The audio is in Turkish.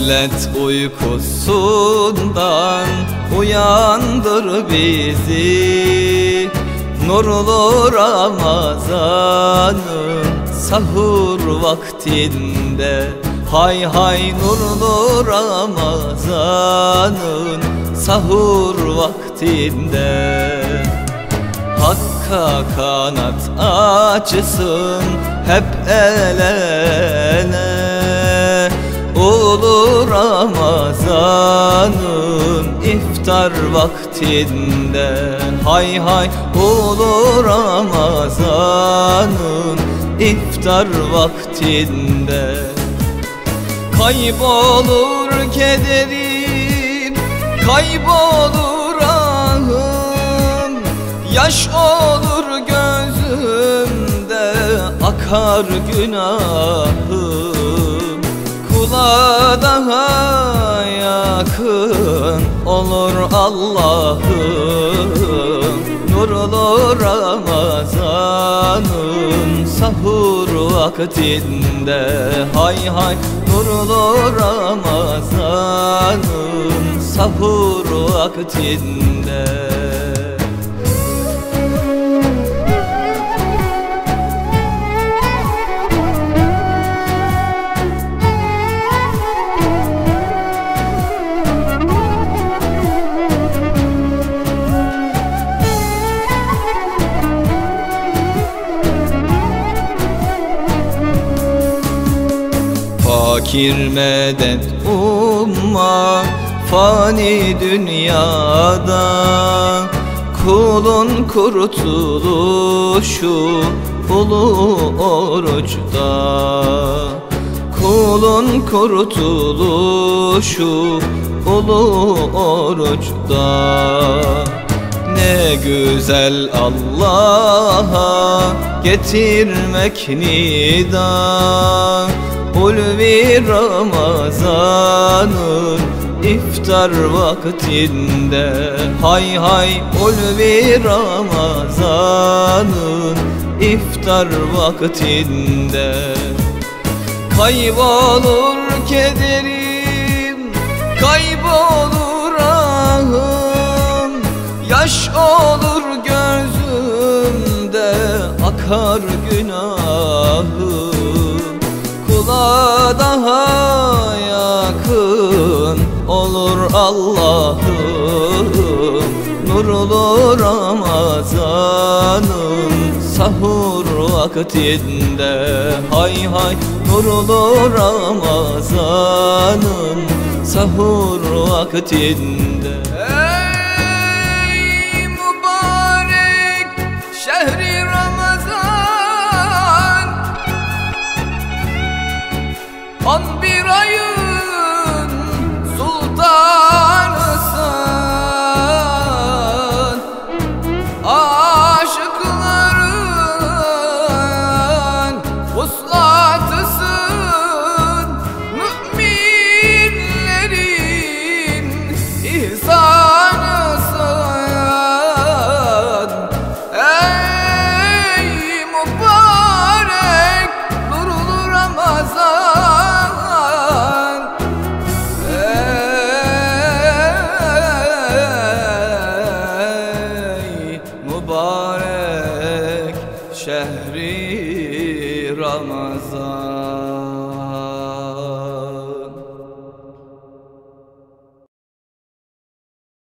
millet uykusundan uyandır bizi. Nurlu Ramazan'ın sahur vaktinde, hay hay nurlu Ramazan'ın sahur vaktinde. Hakka kanat açsın hep el ele, ulu Ramazan'ın iftar vaktinde, hay hay ulu Ramazan'ın iftar vaktinde. Kaybolur kederim, kaybolur ahım, yaş olur gözümde, akar günahım. Kula daha yakın olur Allah'ım, nurlu Ramazan'ın sahur vaktinde, hay hay nurlu Ramazan'ın sahur vaktinde. Fakir medet umma fani dünyada, kulun kurtuluşu ulu oruçta. Kulun kurtuluşu ulu oruçta. Ne güzel Allah'a getirmek nida, ulvi Ramazan'ın iftar vaktinde, hay hay ulvi Ramazan'ın iftar vaktinde. Kaybolur kederim, kaybolur ahım, yaş olur gözümde, akar günahım. Kula daha yakın olur Allah'ım, nurlu Ramazan'ın sahur vaktinde, hay hay nurlu Ramazan'ın sahur vaktinde. Ey mübarek şehri Ramazan, 11 ayın sultanısın, aşıkların vuslatısın, müminlerin ihsanısın. Ey mübarek nurlu Ramazan, mübarek şehri Ramazan.